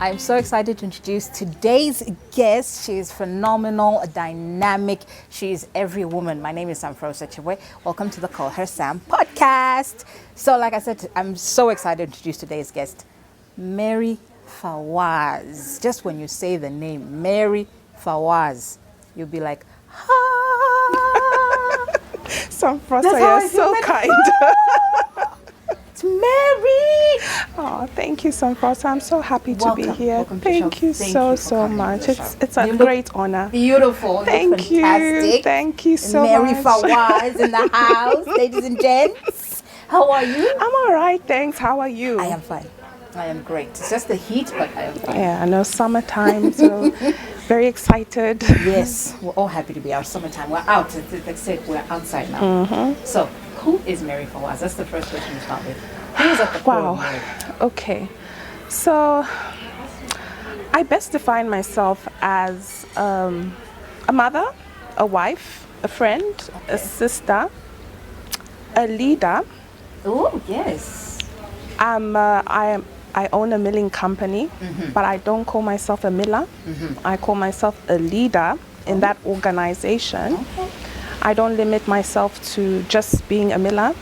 I'm so excited to introduce today's guest. She is phenomenal, dynamic. She is every woman. My name is Mary Fawaz. Welcome to the Call Her Sam podcast. So, like I said, I'm so excited to introduce today's guest, Mary Fawaz. Just when you say the name, Mary Fawaz, you'll be like, ah. Sam Frost, you're so kind. It's Mary. Oh, thank you, Sam Frost. I'm so happy to be here. Welcome to Thank you so much. It's a great honor. Beautiful. Thank you. Fantastic. Thank you so Mary much. Mary Fawaz in the house, ladies and gents. How are you? I'm all right, thanks. How are you? I am fine. I am great. It's just the heat, but I am fine. Yeah, I know summertime, so very excited. Yes, we're all happy to be out. Summertime. We're out. Like I said, we're outside now. Mm-hmm. So, who is Mary Fawaz? That's the first question to start with. Who is at the core of Mary? Okay. So, I best define myself as a mother, a wife, a friend, a sister, a leader. Oh, yes. I own a milling company, but I don't call myself a miller. I call myself a leader in that organization. Okay. I don't limit myself to just being a miller.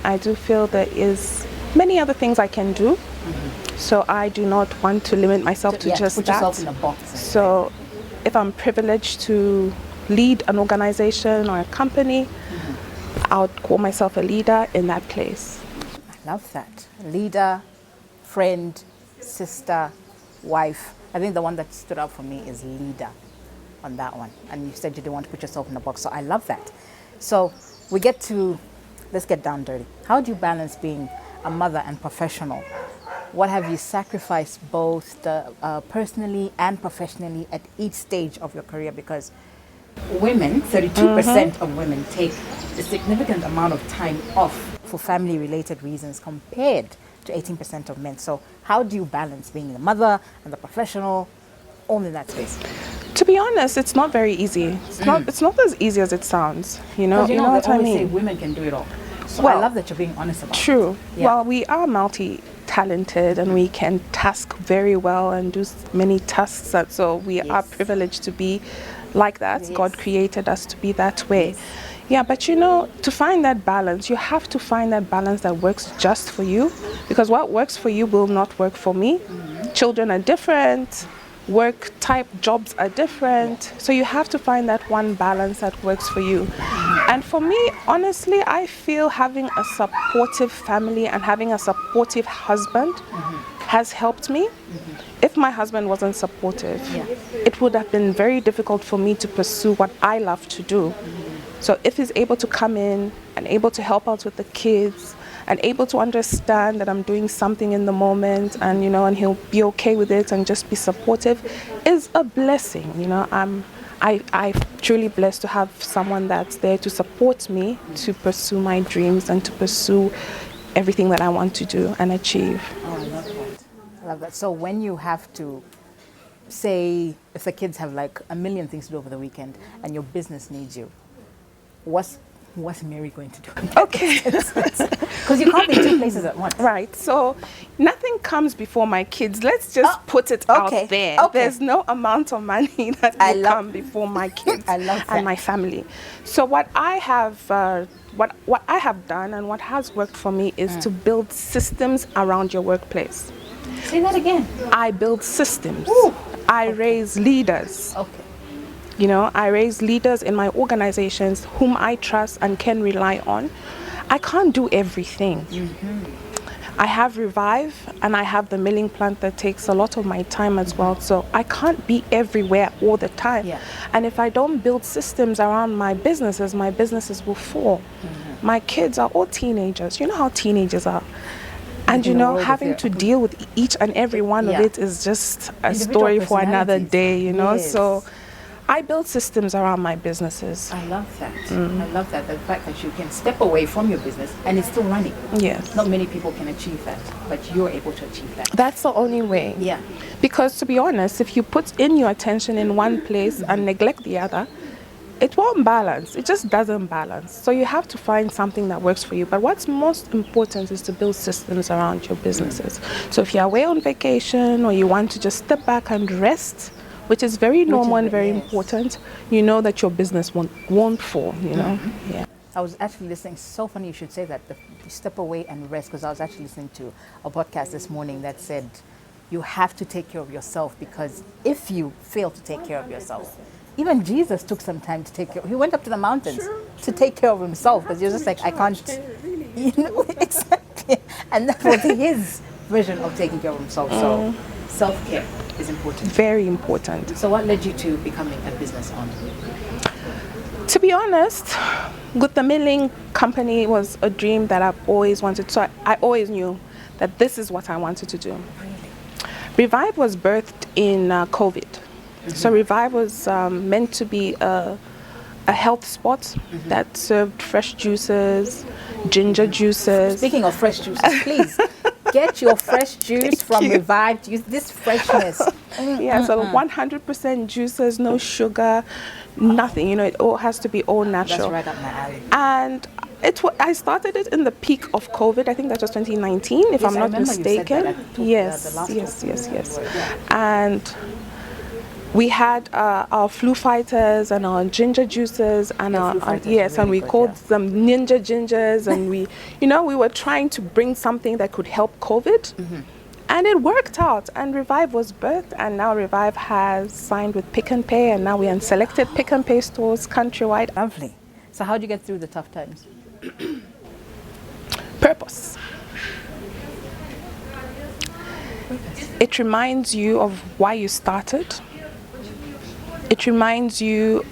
I do feel there is many other things I can do. So I do not want to limit myself to just put that. yourself in a box. So if I'm privileged to lead an organization or a company, I'll call myself a leader in that place. I love that. Leader, friend, sister, wife. I think the one that stood out for me is leader on that one. And you said you didn't want to put yourself in a box. So I love that. So let's get down dirty. How do you balance being a mother and professional? What have you sacrificed both personally and professionally at each stage of your career? Because women, 32% of women take a significant amount of time off for family-related reasons compared to 18% of men. So how do you balance being the mother and the professional all in that space? To be honest, it's not very easy. It's not as easy as it sounds. You know what I mean? Say women can do it all. So Well, I love that you're being honest about it. True. Yeah. Well, we are multi-talented and we can task very well and do many tasks. So we are privileged to be like that. Yes. God created us to be that way. Yeah, but to find that balance, you have to find that balance that works just for you, because what works for you will not work for me. Children are different, work type jobs are different, so you have to find that one balance that works for you. And for me, honestly, I feel having a supportive family and having a supportive husband has helped me. If my husband wasn't supportive, it would have been very difficult for me to pursue what I love to do. So if he's able to come in and able to help out with the kids and able to understand that I'm doing something in the moment and and he'll be okay with it and just be supportive is a blessing. I'm truly blessed to have someone that's there to support me to pursue my dreams and to pursue everything that I want to do and achieve. Oh, I love that. I love that. So when you have to say, if the kids have like a million things to do over the weekend and your business needs you, what's Mary going to do? Okay. Because you can't be in two places at once. Right. So nothing comes before my kids. Let's just put it out there. Okay. There's no amount of money that will come before my kids and my family. So what I have what I have done and what has worked for me is to build systems around your workplace. Say that again. I build systems. Ooh. I raise leaders. Okay. I raise leaders in my organizations whom I trust and can rely on. I can't do everything. I have Revive and I have the milling plant that takes a lot of my time as well. So I can't be everywhere all the time. Yeah. And if I don't build systems around my businesses will fall. My kids are all teenagers. You know how teenagers are. And having to deal with each and every one of it is just a story for another day, Yes. So I build systems around my businesses. I love that. I love that. The fact that you can step away from your business and it's still running. Yes. Not many people can achieve that, but you're able to achieve that. That's the only way. Yeah. Because to be honest, if you put in your attention in one place and neglect the other, it won't balance. It just doesn't balance. So you have to find something that works for you. But what's most important is to build systems around your businesses. So if you're away on vacation or you want to just step back and rest, which is very normal and very important, you know that your business won't fall, you know. Yeah. I was actually listening. So funny you should say that. You step away and rest, because I was actually listening to a podcast this morning that said you have to take care of yourself, because if you fail to take care of yourself, even Jesus took some time to take care. He went up to the mountains to take care of himself, because he was just like, I can't, you know, exactly. And that was his vision of taking care of himself. So self-care is important. Very important. So what led you to becoming a business owner? To be honest, with the milling company was a dream that I've always wanted. So I always knew that this is what I wanted to do. Really? Revive was birthed in COVID. So Revive was meant to be a health spot that served fresh juices, ginger juices. Speaking of fresh juices, please get your fresh juice from Revive. Use this freshness. Yeah, so 100% juices, no sugar, nothing. You know, it all has to be all natural. That's right up my alley. And I started it in the peak of COVID. I think that was 2019, if I'm not mistaken. Yes. And we had our flu fighters and our ginger juices and and we called them ninja gingers, and we were trying to bring something that could help COVID. And it worked out, and Revive was birthed, and now Revive has signed with Pick and Pay, and now we're in selected Pick and Pay stores countrywide. Lovely. So how did you get through the tough times? Purpose. It reminds you of why you started. It reminds you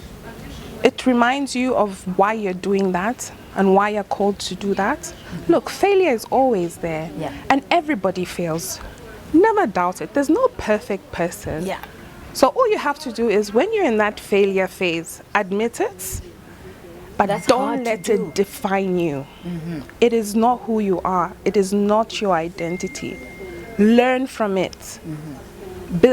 of why you're doing that and why you're called to do that. Look, failure is always there, and everybody fails. Never doubt it. There's no perfect person. Yeah. So all you have to do is, when you're in that failure phase, admit it, but don't let it define you. It is not who you are. It is not your identity. Learn from it.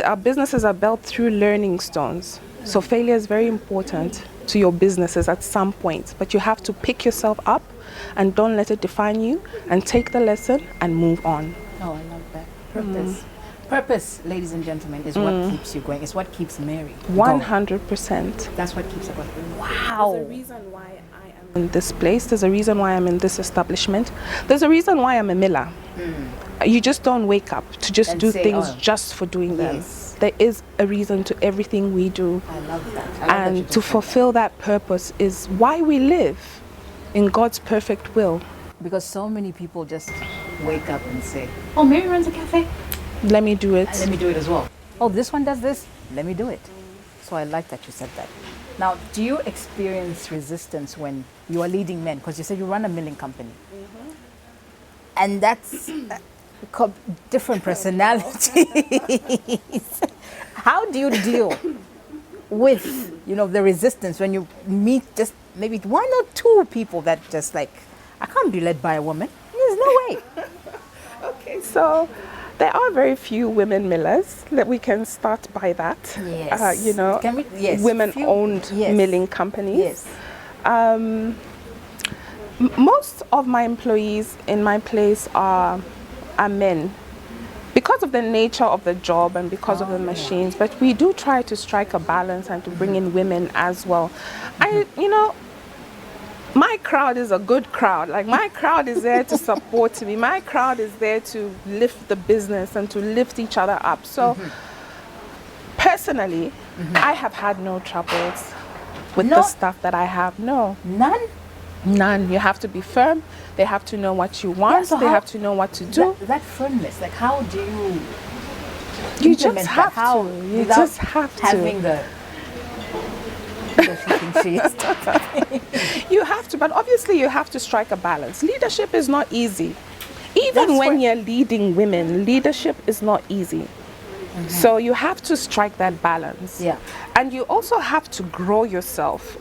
Our businesses are built through learning stones. So failure is very important to your businesses at some point, but you have to pick yourself up and don't let it define you, and take the lesson and move on. Oh, I love that. Purpose. Purpose, ladies and gentlemen, is what keeps you going. It's what keeps Mary going. 100%. That's what keeps her going. Wow. There's a reason why I am in this place. There's a reason why I'm in this establishment. There's a reason why I'm a miller. You just don't wake up to just do things just for doing them. There is a reason to everything we do. I love that. And to fulfill that purpose is why we live in God's perfect will. Because so many people just wake up and say, oh, Mary runs a cafe. Let me do it. Let me do it as well. Oh, this one does this. Let me do it. So I like that you said that. Now, do you experience resistance when you are leading men? Because you said you run a milling company. And that's different personalities. How do you deal with, the resistance when you meet just maybe one or two people that just like, I can't be led by a woman. There's no way. Okay, so there are very few women millers. That we can start by that. Yes. Women-owned milling companies. Yes. Most of my employees in my place are men, because of the nature of the job and because of the machines. But we do try to strike a balance and to bring in women as well. My crowd is a good crowd. Like, my crowd is there to support me. My crowd is there to lift the business and to lift each other up. So personally, I have had no troubles with the stuff that I have. No. None. You have to be firm. They have to know what you want. They have to know what to do. That firmness, like, how do you You just have to. You just have to. Having the you have to, but obviously you have to strike a balance. Leadership is not easy. Even when you're leading women, leadership is not easy. So you have to strike that balance. Yeah. And you also have to grow yourself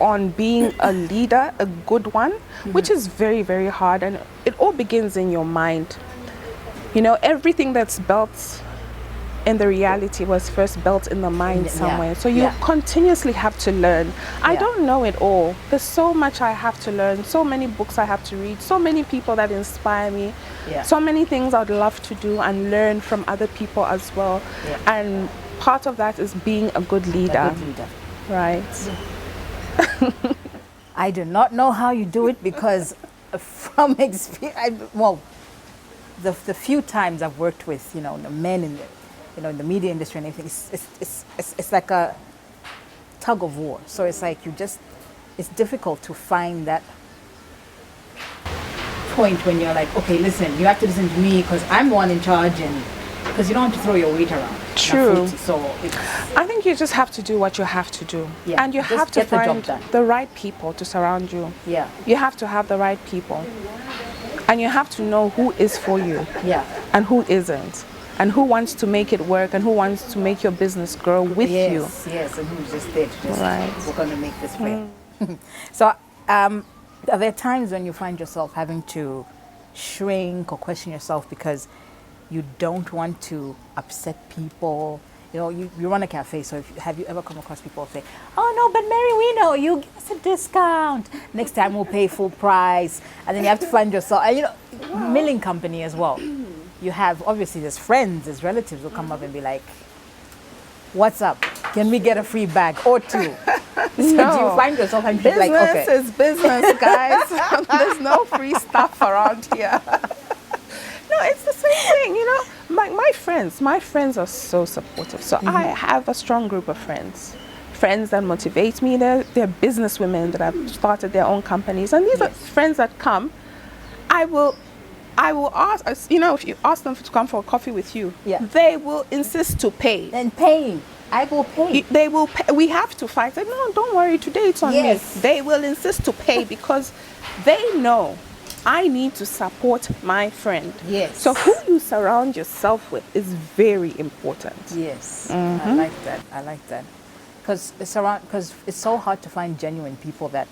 on being a leader, a good one, which is very, very hard. And it all begins in your mind. Everything that's built in the reality. It was first built in the mind Yeah. somewhere. So you Yeah. continuously have to learn. I Yeah. don't know it all. There's so much I have to learn, so many books I have to read, so many people that inspire me, Yeah. so many things I'd love to do and learn from other people as well. Yeah. And part of that is being a good leader. A good leader. Right. I do not know how you do it because from experience, well, the few times I've worked with, the men in the, in the media industry and everything, it's like a tug of war. So it's like it's difficult to find that point when you're like, okay, listen, you have to listen to me because I'm the one in charge, and because you don't have to throw your weight around. True. So I think you just have to do what you have to do. Yeah, And you just have to get the job find done. the right people to surround you. yeah, You have to have the right people. And you have to know who is for you yeah, and who isn't. And who wants to make it work and who wants to make your business grow with you. yes, and who's just there to just Right. we're going to make this work. So, are there times when you find yourself having to shrink or question yourself because you don't want to upset people? You run a cafe, so have you ever come across people say, "Oh no, but Mary, we know you give us a discount. Next time we'll pay full price," and then you have to find yourself. And milling company as well. You have obviously there's friends, there's relatives who come up and be like, "What's up? Can we get a free bag or two?" So do you find yourself having to be like, Business "Okay, is business, guys. There's no free stuff around here." No, it's the same thing, My friends are so supportive. So I have a strong group of friends that motivate me. They're business women that have started their own companies, and these are friends that come. I will ask, if you ask them to come for a coffee with you, they will insist to pay. then paying. I will pay." They will pay. We have to fight. No, don't worry. Today it's on Yes. me. They will insist to pay because they know I need to support my friend. Yes. So who you surround yourself with is very important. Yes, I like that. Because it's so hard to find genuine people that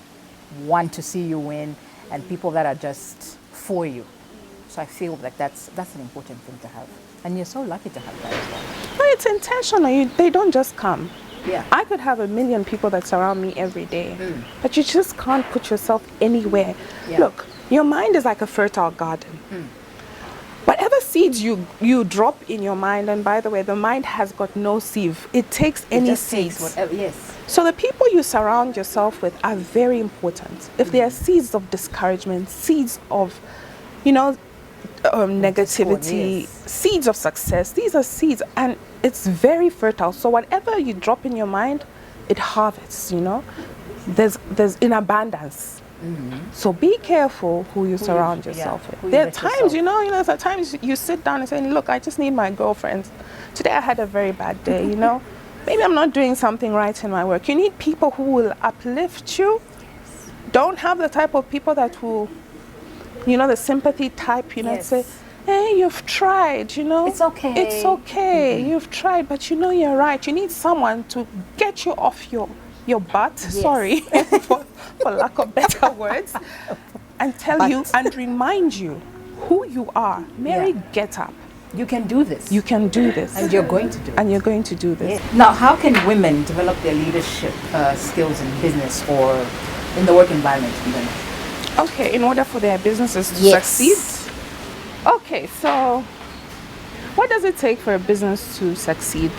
want to see you win and people that are just for you. So I feel like that's an important thing to have. And you're so lucky to have that as well. But it's intentional. They don't just come. Yeah. I could have 1 million people that surround me every day, but you just can't put yourself anywhere. Yeah. Look, your mind is like a fertile garden. Whatever seeds you drop in your mind, and by the way, the mind has got no sieve. It takes any just takes seeds. whatever, yes. So the people you surround yourself with are very important. If there are seeds of discouragement, seeds of, negativity, yes. seeds of success, these are seeds, and it's very fertile. So whatever you drop in your mind, it harvests. There's in abundance. So be careful who you surround yourself with. who you There are let times, yourself- at times you sit down and say, "Look, I just need my girlfriends. Today I had a very bad day, Maybe I'm not doing something right in my work." You need people who will uplift you. Don't have the type of people that will, the sympathy type, Yes. say, "Hey, you've tried, It's okay. It's okay. You've tried, but you're right." You need someone to get you off your butt, sorry, for lack of better words, and tell you and remind you who you are. Mary, Yeah. get up. You can do this. You can do this. and you're going to do it. And you're going to do this. Yeah. Now, how can women develop their leadership skills in business or in the work environment even? Okay, in order for their businesses to Yes. succeed. Okay, so what does it take for a business to succeed?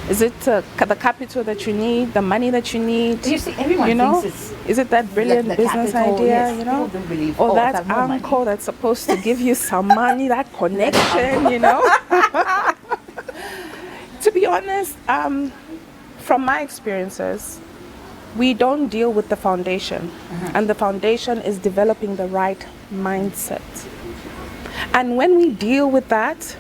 Is it the capital that you need, the money that you need? You see, everyone thinks it's Is it that brilliant the business capital, idea, yes. People don't believe, or if I that have more money. uncle that's supposed to give you some money, that connection, To be honest, from my experiences, we don't deal with the foundation, and the foundation is developing the right mindset. And when we deal with that,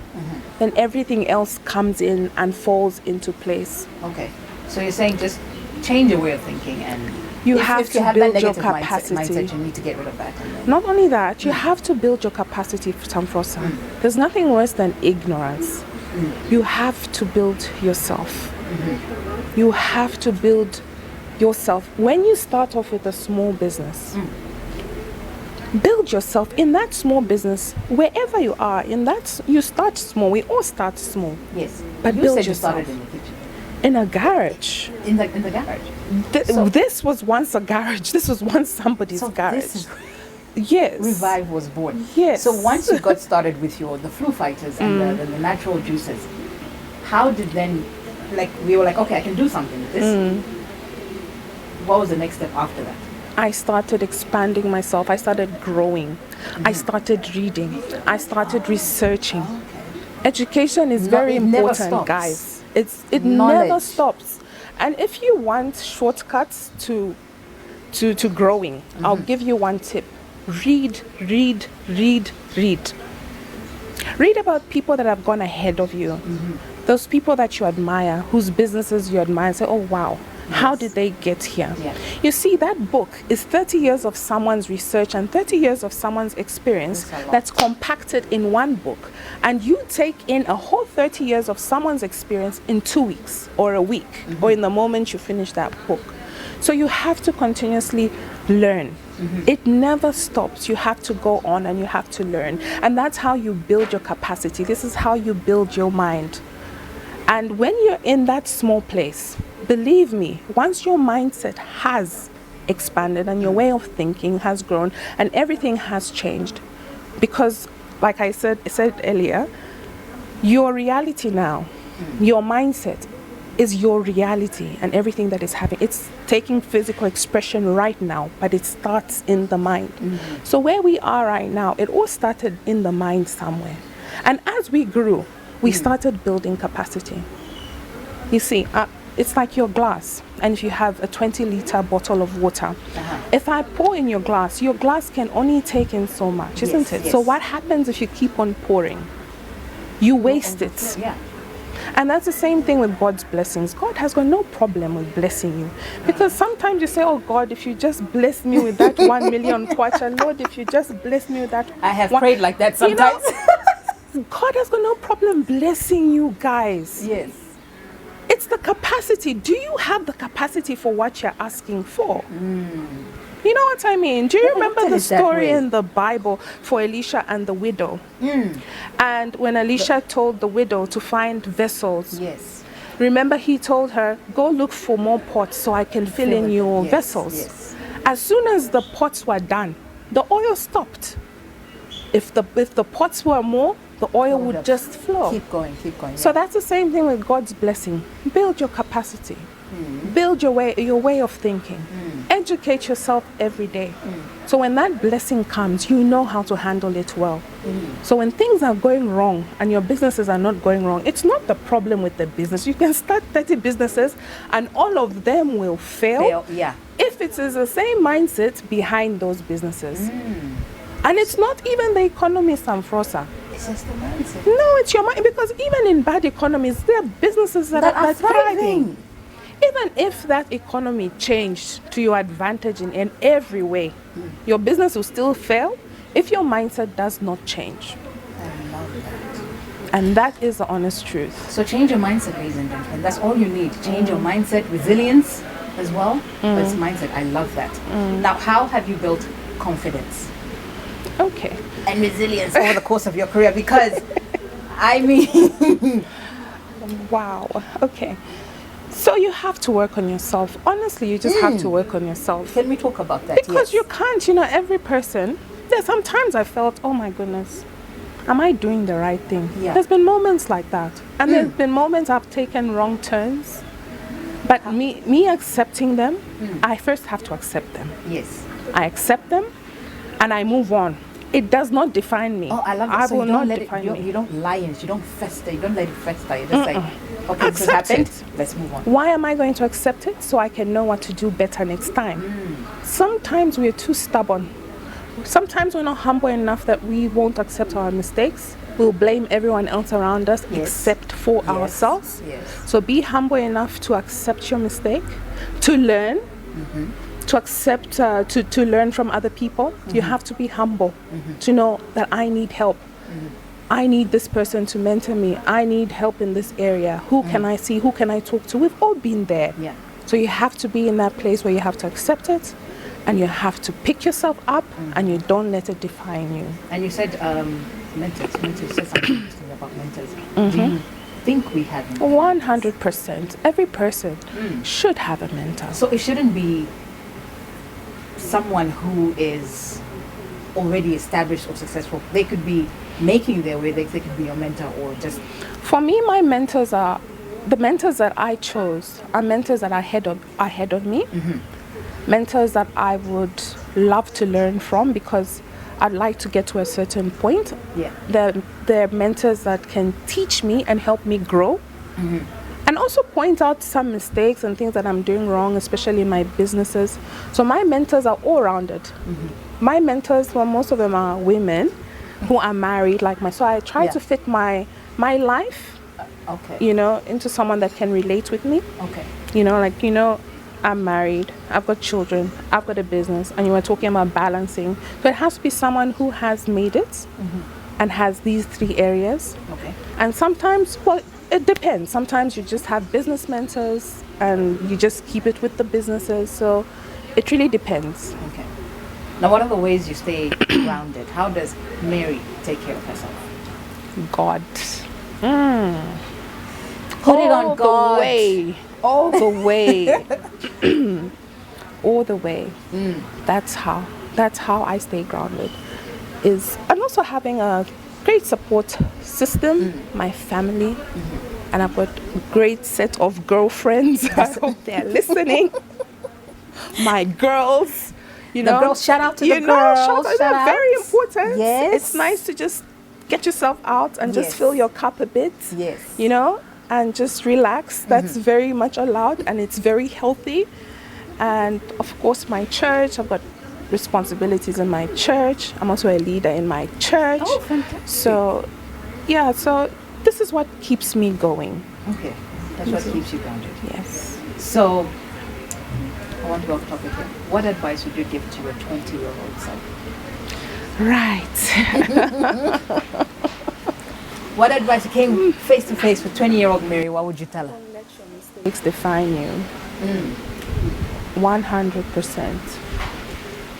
then everything else comes in and falls into place. Okay. So you're saying just change your way of thinking, and You if have you to have build that your negative capacity. mindset, you need to get rid of that. And then, Not only that, you have to build your capacity for some. There's nothing worse than ignorance. You have to build yourself. You have to build yourself. When you start off with a small business, Build yourself in that small business, wherever you are. In that, you start small. We all start small. Yes. But you build said yourself. You started in the kitchen. In a garage. In the garage. This was once a garage. This was once somebody's garage. This is yes. Revive was born. Yes. So once you got started with the flu fighters and the natural juices, how did then, like, we were like, okay, I can do something with this. What was the next step after that? I started expanding myself. I started growing. I started reading. I started researching. Education is very important, guys. It never stops. And if you want shortcuts to growing, I'll give you one tip. Read. Read about people that have gone ahead of you. Those people that you admire, whose businesses you admire, and say, oh wow, how did they get here? You see, that book is 30 years of someone's research and 30 years of someone's experience that's compacted in one book. And you take in a whole 30 years of someone's experience in 2 weeks or a week or in the moment you finish that book. So you have to continuously learn. It never stops. You have to go on and you have to learn. And that's how you build your capacity. This is how you build your mind. And when you're in that small place, believe me, once your mindset has expanded and your way of thinking has grown and everything has changed, because like I said earlier, your reality now, your mindset is your reality, and everything that is happening, it's taking physical expression right now, but it starts in the mind. So where we are right now, it all started in the mind somewhere. And as we grew, we started building capacity. You see, it's like your glass, and if you have a 20-liter bottle of water, if I pour in your glass can only take in so much, isn't it? So what happens if you keep on pouring? You waste it. And that's the same thing with God's blessings. God has got no problem with blessing you. Because sometimes you say, oh God, if you just bless me with that 1 million kwacha, Lord, if you just bless me with that. I have prayed like that sometimes. You know, God has got no problem blessing you guys. Yes. It's the capacity. Do you have the capacity for what you're asking for? You know what I mean? Do you remember the story in the Bible for Elisha and the widow? And when Elisha told the widow to find vessels, remember he told her, go look for more pots so I can fill in your vessels. As soon as the pots were done, the oil stopped. If the pots were more, the oil would just flow. Keep going. So that's the same thing with God's blessing. Build your capacity. Build your way of thinking. Educate yourself every day. So when that blessing comes, you know how to handle it well. So when things are going wrong and your businesses are not going wrong, it's not the problem with the business. You can start 30 businesses and all of them will fail. If it is the same mindset behind those businesses. And it's not even the economy, Samfrosa. It's just the mindset. No, it's your mind. Because even in bad economies, there are businesses that are thriving. Even if that economy changed to your advantage in every way, your business will still fail if your mindset does not change. I love that. And that is the honest truth. So change your mindset, ladies and gentlemen. That's all you need. Change your mindset, resilience as well. But it's mindset. I love that. Now, how have you built confidence? Okay. And resilience over the course of your career? Because, I mean... Wow. Okay. So you have to work on yourself. Honestly, you just have to work on yourself. Can we talk about that? Because you can't, every person, sometimes I felt, oh my goodness, am I doing the right thing? There's been moments like that. And there's been moments I've taken wrong turns. But me accepting them, I first have to accept them. Yes. I accept them and I move on. It does not define me. Oh, I love it. I so will you don't not let define it, me. you don't lions, you don't fester, you don't let it fester. You're just like, okay, this has happened, let's move on. Why am I going to accept it? So I can know what to do better next time. Sometimes we're too stubborn. Sometimes we're not humble enough that we won't accept our mistakes. We'll blame everyone else around us except for ourselves. So be humble enough to accept your mistake, to learn, to accept, to learn from other people. You have to be humble to know that I need help. I need this person to mentor me. I need help in this area. Who can I see? Who can I talk to? We've all been there. So you have to be in that place where you have to accept it and you have to pick yourself up, and you don't let it define you. And you said mentors. You said something interesting about mentors. Do you think we have mentors? 100%. Every person should have a mentor. So it shouldn't be someone who is already established or successful. They could be making their way. They could be your mentor, or just... For me, my mentors are... The mentors that I chose are mentors that are ahead of me. Mentors that I would love to learn from, because I'd like to get to a certain point. Yeah. They're mentors that can teach me and help me grow. And also point out some mistakes and things that I'm doing wrong, especially in my businesses. So my mentors are all-rounded. My mentors, well, most of them are women who are married like myself. So I try to fit my life, you know, into someone that can relate with me. Okay. You know, like, you know, I'm married, I've got children, I've got a business, and you were talking about balancing. So it has to be someone who has made it and has these 3 areas. Okay. And sometimes, well, it depends. Sometimes you just have business mentors and you just keep it with the businesses. So it really depends. Okay. Now, what are the ways you stay grounded? How does Mary take care of herself? God. Put it on God. All the way. All the way. That's how I stay grounded. And also having a great support system, my family, and I've got a great set of girlfriends. I hope they're listening. My girls, you know. The girls, shout out to the girls. Shout out. Very important. Yes. It's nice to just get yourself out and just fill your cup a bit. Yes. You know, and just relax. That's very much allowed, and it's very healthy. And of course, my church, I've got responsibilities in my church. I'm also a leader in my church. Oh, fantastic. So, yeah, so this is what keeps me going. Okay, that's what keeps you grounded. Yes. So, I want to go off topic here. What advice would you give to your 20-year-old self? Right. What advice you came face to face with 20-year-old Mary? What would you tell her? Don't let your mistakes define you. 100%.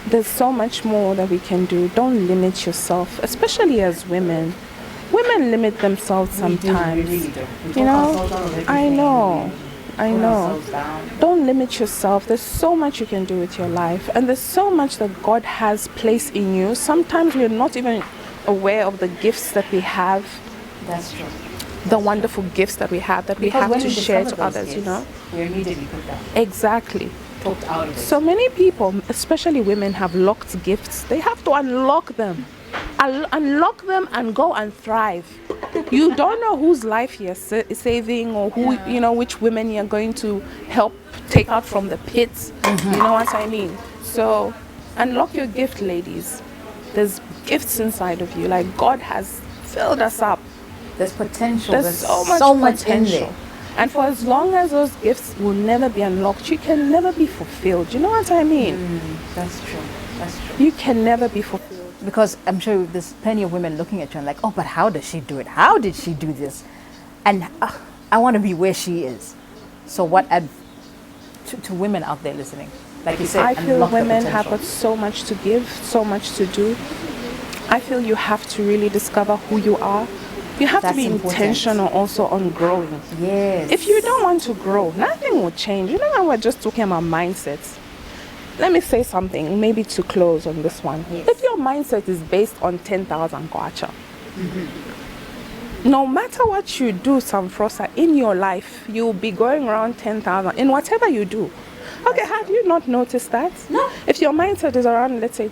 There's so much more that we can do. Don't limit yourself, especially as women. Women limit themselves sometimes. We really do. You know, I know. Don't limit yourself. There's so much you can do with your life, and there's so much that God has placed in you. Sometimes we're not even aware of the gifts that we have. That's true. The wonderful gifts that we have we have to share to others, you know. We immediately put that. Exactly. Talked out of it. So many people, especially women, have locked gifts. They have to unlock them. Unlock them and go and thrive. You don't know whose life you're saving, or who, you know, which women you're going to help take out from the pits. You know what I mean? So unlock your gift, ladies. There's gifts inside of you. Like, God has filled us up. There's potential. There's so much potential. In there. And for as long as those gifts will never be unlocked, you can never be fulfilled. You know what I mean? That's true. That's true. You can never be fulfilled. Because I'm sure there's plenty of women looking at you and like, oh, but how does she do it? How did she do this? And I want to be where she is. So what to women out there listening? Like you said, I feel women have got so much to give, so much to do. I feel you have to really discover who you are. You have to be intentional also on growing. Yes. If you don't want to grow, nothing will change. You know how we're just talking about mindsets. Let me say something, maybe to close on this one. Yes. If your mindset is based on 10,000 kwacha, no matter what you do, Samfrosa, in your life, you'll be going around 10,000 in whatever you do. Okay, have you not noticed that? No. If your mindset is around, let's say,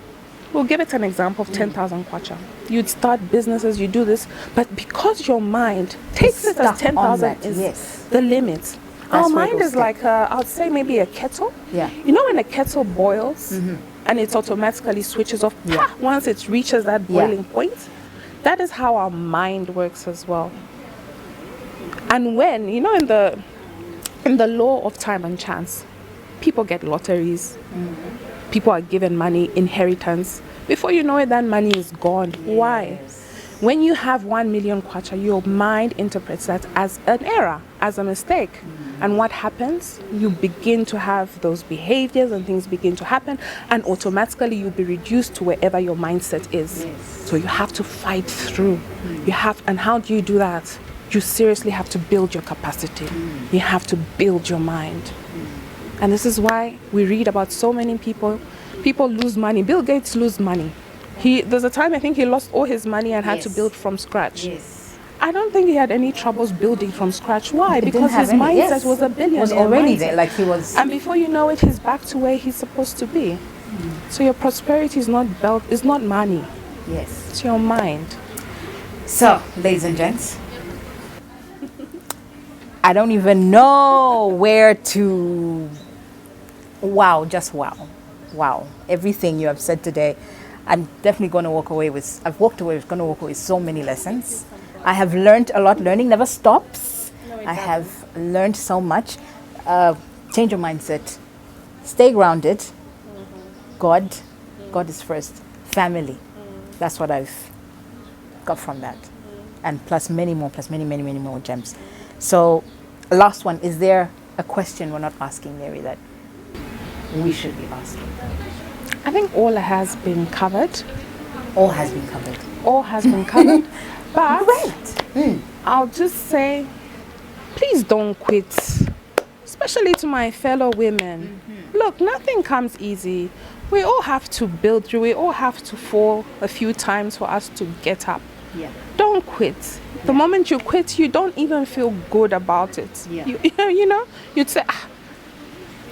we'll give it an example of 10,000 kwacha. You'd start businesses, you do this, but because your mind takes it as 10,000 is the limit. Our mind is like, I'd say maybe a kettle. Yeah. You know when a kettle boils and it automatically switches off once it reaches that boiling point? That is how our mind works as well. And when, you know, in the law of time and chance, people get lotteries, people are given money, inheritance. Before you know it, that money is gone. Yes. Why? When you have 1 million kwacha, your mind interprets that as an error, as a mistake. And what happens? You begin to have those behaviors and things begin to happen, and automatically you'll be reduced to wherever your mindset is. So you have to fight through. And how do you do that? You seriously have to build your capacity. You have to build your mind. And this is why we read about so many people lose money. Bill Gates lose money. There's a time I think he lost all his money and had to build from scratch. I don't think he had any troubles building from scratch. Why? Because his mindset was a billionaire. Was already there, like he was. And before you know it, he's back to where he's supposed to be. So your prosperity is not money. Yes. It's your mind. So, ladies and gents, I don't even know where to. Wow, just wow. Wow. Everything you have said today, I'm definitely going to walk away with. I've walked away, going to walk away with so many lessons. I have learned a lot. Learning never stops. I have learned so much. Change your mindset. Stay grounded. God is first. Family. That's what I've got from that. And plus many more gems. So, last one. Is there a question we're not asking, Mary, that we should be asking? I think all has been covered. All has been covered. All has been covered. But Great. I'll just say, please don't quit, especially to my fellow women. Look, nothing comes easy. We all have to build through. We all have to fall a few times for us to get up. Yeah. Don't quit. The moment you quit, you don't even feel good about it. Yeah. You'd say,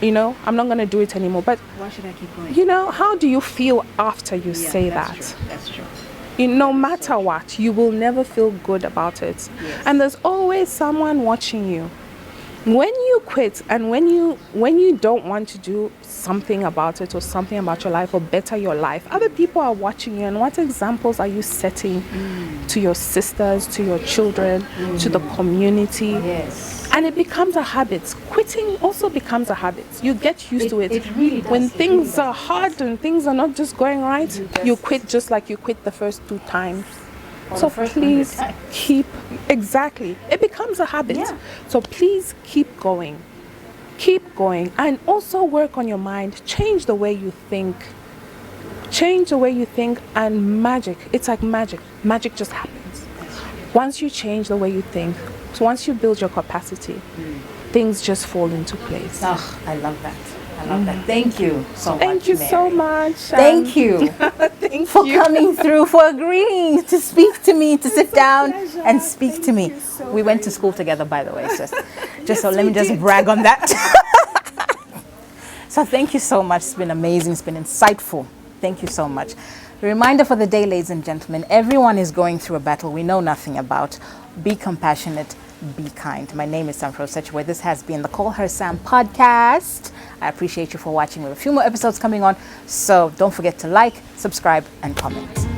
I'm not going to do it anymore. But Why should I keep going? How do you feel after you say that? True. That's true. No matter what, you will never feel good about it. Yes. And there's always someone watching you. When you quit and when you don't want to do something about it or something about your life or better your life, other people are watching you. And what examples are you setting to your sisters, to your children, to the community? Yes. And it becomes a habit. Quitting also becomes a habit. You get used to it. It really does. When things are hard and things are not just going right, you quit just like you quit the first 2 times. So please exactly. It becomes a habit. Yeah. So please keep going. Keep going. And also work on your mind. Change the way you think. Change the way you think, and magic. It's like magic. Magic just happens. Once you change the way you think, so once you build your capacity, things just fall into place. Oh, I love that. I love that. Thank you so much. Thank you Mary. so much. Thank you Thank for you. coming through, for agreeing to speak to me, to sit down pleasure. and speak Thank to me. you so We went to school together, by the way, so let me just brag on that. So thank you so much. It's been amazing. It's been insightful. Thank you so much. A reminder for the day, ladies and gentlemen, everyone is going through a battle we know nothing about. Be compassionate. Be kind. My name is Sam Fawaz. This has been the Call Her Sam podcast. I appreciate you for watching. We have a few more episodes coming on, so don't forget to like, subscribe, and comment.